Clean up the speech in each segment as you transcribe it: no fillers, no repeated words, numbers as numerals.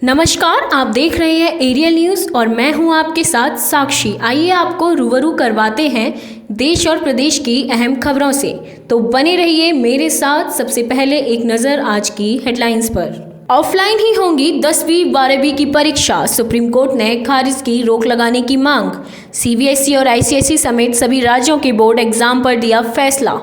नमस्कार, आप देख रहे हैं एरियल न्यूज़ और मैं हूं आपके साथ साक्षी। आइए आपको रूबरू करवाते हैं देश और प्रदेश की अहम खबरों से, तो बने रहिए मेरे साथ। सबसे पहले एक नज़र आज की हेडलाइंस पर। ऑफलाइन ही होंगी 10वीं 12वीं की परीक्षा, सुप्रीम कोर्ट ने खारिज की रोक लगाने की मांग। सीबीएसई और आईसीएसई समेत सभी राज्यों के बोर्ड एग्जाम पर दिया फैसला।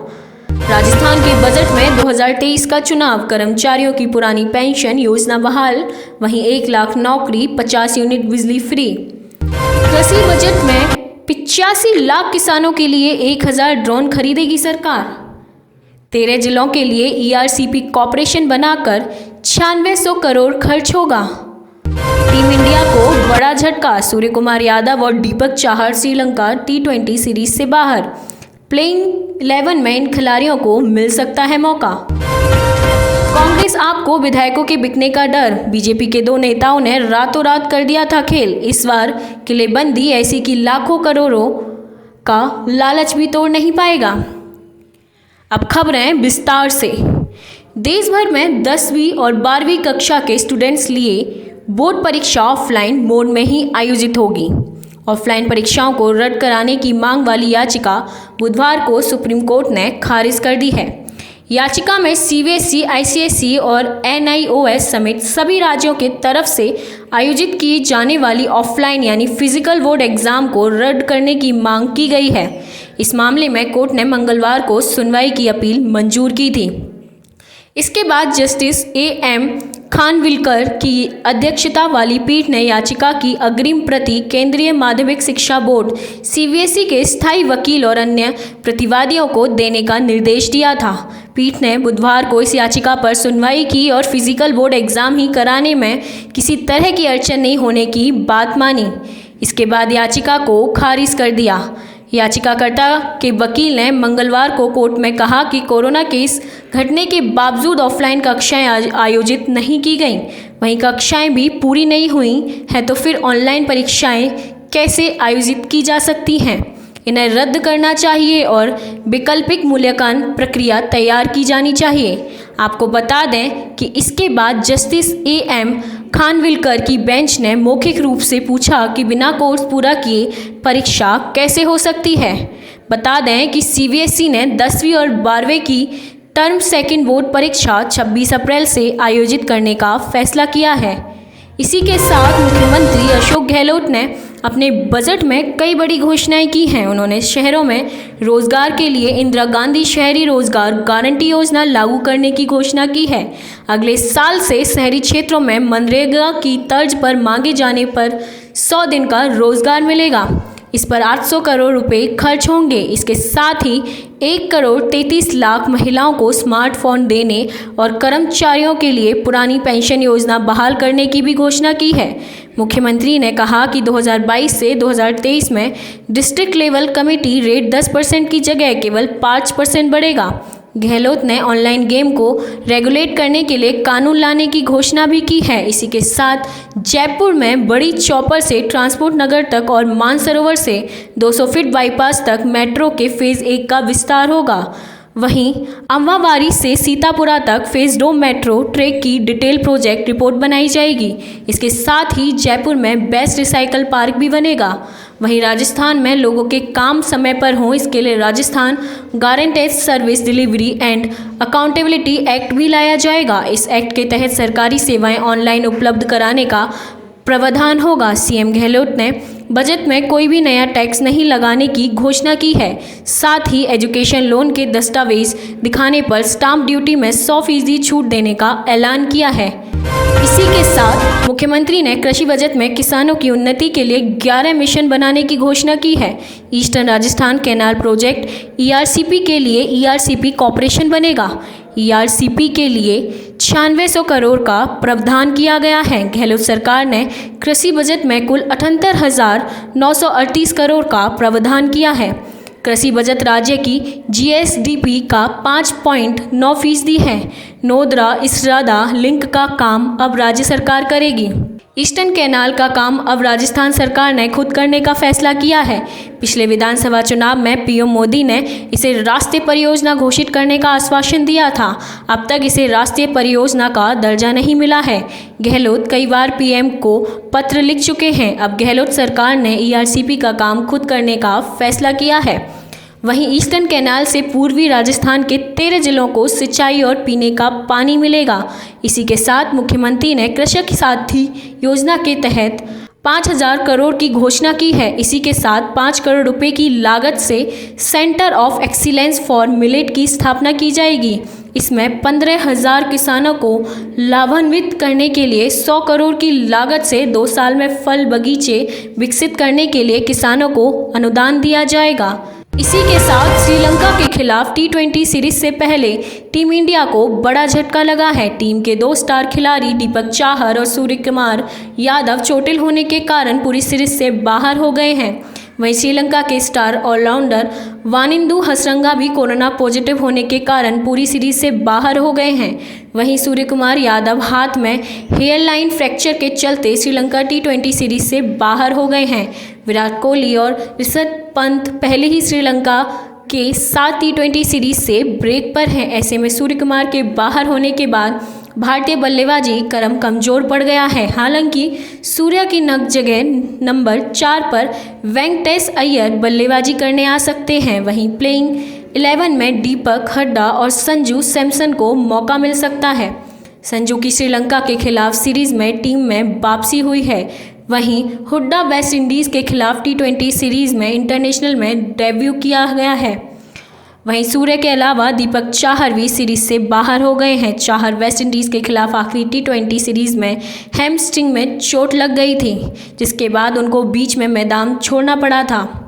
राजस्थान के बजट में 2023 का चुनाव, कर्मचारियों की पुरानी पेंशन योजना बहाल, वहीं 1 लाख नौकरी, 50 यूनिट बिजली फ्री। कृषि बजट में 85 लाख किसानों के लिए 1000 ड्रोन खरीदेगी सरकार। 13 जिलों के लिए ईआरसीपी कॉर्पोरेशन बनाकर 9600 करोड़ खर्च होगा। टीम इंडिया को बड़ा झटका, सूर्य कुमार यादव और दीपक चाहर श्रीलंका T20 सीरीज से बाहर। प्लेइंग 11 में इन खिलाड़ियों को मिल सकता है मौका। कांग्रेस आपको विधायकों के बिकने का डर, बीजेपी के 2 नेताओं ने रातों रात कर दिया था खेल। इस बार किलेबंदी ऐसी कि लाखों करोड़ों का लालच भी तोड़ नहीं पाएगा। अब खबरें विस्तार से। देश भर में 10वीं और 12वीं कक्षा के स्टूडेंट्स लिए बोर्ड परीक्षा ऑफलाइन मोड में ही आयोजित होगी। ऑफलाइन परीक्षाओं को रद्द कराने की मांग वाली याचिका बुधवार को सुप्रीम कोर्ट ने खारिज कर दी है। याचिका में सीबीएसई, आईसीएसई और एनआईओएस समेत सभी राज्यों के तरफ से आयोजित की जाने वाली ऑफलाइन यानी फिजिकल बोर्ड एग्जाम को रद्द करने की मांग की गई है। इस मामले में कोर्ट ने मंगलवार को सुनवाई की अपील मंजूर की थी। इसके बाद जस्टिस AM खानविलकर की अध्यक्षता वाली पीठ ने याचिका की अग्रिम प्रति केंद्रीय माध्यमिक शिक्षा बोर्ड सीबीएसई के स्थायी वकील और अन्य प्रतिवादियों को देने का निर्देश दिया था। पीठ ने बुधवार को इस याचिका पर सुनवाई की और फिजिकल बोर्ड एग्जाम ही कराने में किसी तरह की अड़चन नहीं होने की बात मानी। इसके बाद याचिका को खारिज कर दिया। याचिकाकर्ता के वकील ने मंगलवार को कोर्ट में कहा कि कोरोना केस घटने के बावजूद ऑफलाइन कक्षाएं आयोजित नहीं की गईं, वहीं कक्षाएं भी पूरी नहीं हुई हैं, तो फिर ऑनलाइन परीक्षाएं कैसे आयोजित की जा सकती हैं। इन्हें रद्द करना चाहिए और वैकल्पिक मूल्यांकन प्रक्रिया तैयार की जानी चाहिए। आपको बता दें कि इसके बाद जस्टिस AM खानविलकर की बेंच ने मौखिक रूप से पूछा कि बिना कोर्स पूरा किए परीक्षा कैसे हो सकती है। बता दें कि सीबीएसई ने 10वीं और 12वीं की टर्म सेकंड बोर्ड परीक्षा 26 अप्रैल से आयोजित करने का फैसला किया है। इसी के साथ मुख्यमंत्री अशोक गहलोत ने अपने बजट में कई बड़ी घोषणाएं की हैं। उन्होंने शहरों में रोजगार के लिए इंदिरा गांधी शहरी रोजगार गारंटी योजना लागू करने की घोषणा की है। अगले साल से शहरी क्षेत्रों में मनरेगा की तर्ज पर मांगे जाने पर 100 दिन का रोजगार मिलेगा। इस पर 800 करोड़ रुपए खर्च होंगे। इसके साथ ही 1 करोड़ 33 लाख महिलाओं को स्मार्टफोन देने और कर्मचारियों के लिए पुरानी पेंशन योजना बहाल करने की भी घोषणा की है। मुख्यमंत्री ने कहा कि 2022 से 2023 में डिस्ट्रिक्ट लेवल कमेटी रेट 10% की जगह केवल 5% बढ़ेगा। गहलोत ने ऑनलाइन गेम को रेगुलेट करने के लिए कानून लाने की घोषणा भी की है। इसी के साथ जयपुर में बड़ी चौपर से ट्रांसपोर्ट नगर तक और मानसरोवर से 200 फीट बाईपास तक मेट्रो के फेज़ 1 का विस्तार होगा। वहीं अम्बावारी से सीतापुरा तक फेज़ 2 मेट्रो ट्रैक की डिटेल प्रोजेक्ट रिपोर्ट बनाई जाएगी। इसके साथ ही जयपुर में बेस्ट रिसाइकल पार्क भी बनेगा। वहीं राजस्थान में लोगों के काम समय पर हों, इसके लिए Rajasthan guaranteed service delivery and accountability act भी लाया जाएगा। इस एक्ट के तहत सरकारी सेवाएं ऑनलाइन उपलब्ध कराने का प्रावधान होगा। सीएम गहलोत ने बजट में कोई भी नया टैक्स नहीं लगाने की घोषणा की है। साथ ही एजुकेशन लोन के दस्तावेज दिखाने पर स्टाम्प ड्यूटी में 100% छूट देने का ऐलान किया है। इसी के साथ मुख्यमंत्री ने कृषि बजट में किसानों की उन्नति के लिए 11 मिशन बनाने की घोषणा की है। Eastern Rajasthan canal project ERCP के लिए ERCP कॉर्पोरेशन बनेगा। ERCP के लिए 9600 करोड़ का प्रावधान किया गया है। गहलोत सरकार ने कृषि बजट में कुल 78,938 करोड़ का प्रावधान किया है। कृषि बजट राज्य की GSDP का 5.9% है। नोदरा इसरादा लिंक का काम अब राज्य सरकार करेगी। ईस्टर्न कैनाल का काम अब राजस्थान सरकार ने खुद करने का फैसला किया है। पिछले विधानसभा चुनाव में पीएम मोदी ने इसे राष्ट्रीय परियोजना घोषित करने का आश्वासन दिया था। अब तक इसे राष्ट्रीय परियोजना का दर्जा नहीं मिला है। गहलोत कई बार पीएम को पत्र लिख चुके हैं। अब गहलोत सरकार ने ईआरसीपी का काम खुद करने का फैसला किया है। वहीं ईस्टर्न कैनाल से पूर्वी राजस्थान के 13 जिलों को सिंचाई और पीने का पानी मिलेगा। इसी के साथ मुख्यमंत्री ने कृषक साथी योजना के तहत 5,000 करोड़ की घोषणा की है। इसी के साथ 5 करोड़ रुपए की लागत से centre of excellence for millet की स्थापना की जाएगी। इसमें 15,000 किसानों को लाभान्वित करने के लिए 100 करोड़ की लागत से 2 साल में फल बगीचे विकसित करने के लिए किसानों को अनुदान दिया जाएगा। इसी के साथ श्रीलंका के खिलाफ T20 सीरीज से पहले टीम इंडिया को बड़ा झटका लगा है। टीम के 2 स्टार खिलाड़ी दीपक चाहर और सूर्यकुमार यादव चोटिल होने के कारण पूरी सीरीज से बाहर हो गए हैं। वहीं श्रीलंका के स्टार ऑलराउंडर वानिंदु हसरंगा भी कोरोना पॉजिटिव होने के कारण पूरी सीरीज से बाहर हो गए हैं। वहीं सूर्यकुमार यादव हाथ में हेयरलाइन फ्रैक्चर के चलते श्रीलंका T20 सीरीज से बाहर हो गए हैं। विराट कोहली और ऋषभ पंत पहले ही श्रीलंका के 7 T20 सीरीज से ब्रेक पर हैं। ऐसे में सूर्यकुमार के बाहर होने के बाद भारतीय बल्लेबाजी क्रम कमजोर पड़ गया है। हालांकि सूर्या की जगह नंबर 4 पर वेंकटेश अय्यर बल्लेबाजी करने आ सकते हैं। वहीं प्लेइंग 11 में दीपक हड्डा और संजू सैमसन को मौका मिल सकता है। संजू की श्रीलंका के खिलाफ सीरीज में टीम में वापसी हुई है। वहीं हुड्डा वेस्ट इंडीज़ के खिलाफ T20 सीरीज में इंटरनेशनल में डेब्यू किया गया है। वहीं सूर्य के अलावा दीपक चाहर भी सीरीज से बाहर हो गए हैं। चाहर वेस्ट इंडीज़ के खिलाफ आखिरी T20 सीरीज में हैमस्ट्रिंग में चोट लग गई थी, जिसके बाद उनको बीच में मैदान छोड़ना पड़ा था।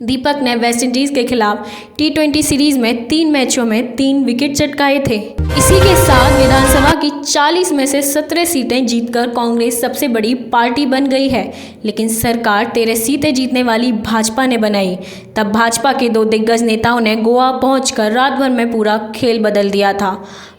दीपक ने वेस्ट इंडीज़ के खिलाफ T20 सीरीज में 3 मैचों में 3 विकेट चटकाए थे। इसी के साथ विधानसभा की 40 में से 17 सीटें जीतकर कांग्रेस सबसे बड़ी पार्टी बन गई है, लेकिन सरकार 13 सीटें जीतने वाली भाजपा ने बनाई। तब भाजपा के 2 दिग्गज नेताओं ने गोवा पहुंचकर रात भर में पूरा खेल बदल दिया था।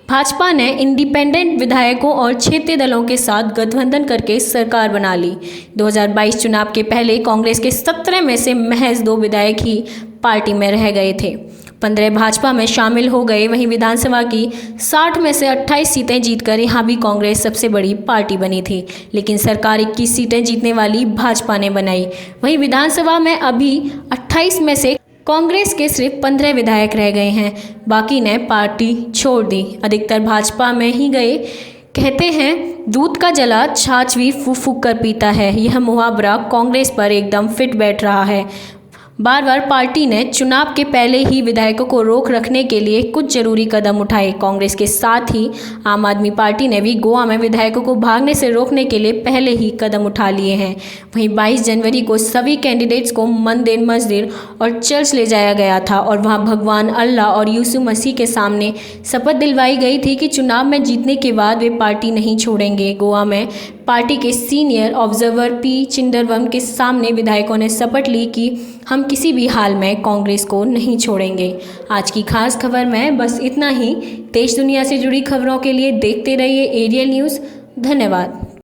भाजपा ने इंडिपेंडेंट विधायकों और क्षेत्रीय दलों के साथ गठबंधन करके सरकार बना ली। 2022 चुनाव के पहले कांग्रेस के 17 में से महज 2 विधायक ही पार्टी में रह गए थे। 15 भाजपा में शामिल हो गए। वहीं विधानसभा की 60 में से 28 सीटें जीतकर यहाँ भी कांग्रेस सबसे बड़ी पार्टी बनी थी, लेकिन सरकार 21 सीटें जीतने वाली भाजपा ने बनाई। वहीं विधानसभा में अभी 28 में से कांग्रेस के सिर्फ 15 विधायक रह गए हैं, बाकी ने पार्टी छोड़ दी। अधिकतर भाजपा में ही गए। कहते हैं दूध का जला छाछ भी फूक फूक कर पीता है। यह मुहावरा कांग्रेस पर एकदम फिट बैठ रहा है। बार बार पार्टी ने चुनाव के पहले ही विधायकों को रोक रखने के लिए कुछ जरूरी कदम उठाए। कांग्रेस के साथ ही आम आदमी पार्टी ने भी गोवा में विधायकों को भागने से रोकने के लिए पहले ही कदम उठा लिए हैं। वहीं 22 जनवरी को सभी कैंडिडेट्स को मंदिर, मस्जिद और चर्च ले जाया गया था और वहां भगवान अल्लाह और यीशु मसीह के सामने शपथ दिलवाई गई थी कि चुनाव में जीतने के बाद वे पार्टी नहीं छोड़ेंगे। गोवा में पार्टी के सीनियर ऑब्जर्वर पी चिदंबरम के सामने विधायकों ने शपथ ली कि हम किसी भी हाल में कांग्रेस को नहीं छोड़ेंगे। आज की खास खबर में बस इतना ही। देश दुनिया से जुड़ी खबरों के लिए देखते रहिए एरियल न्यूज़। धन्यवाद।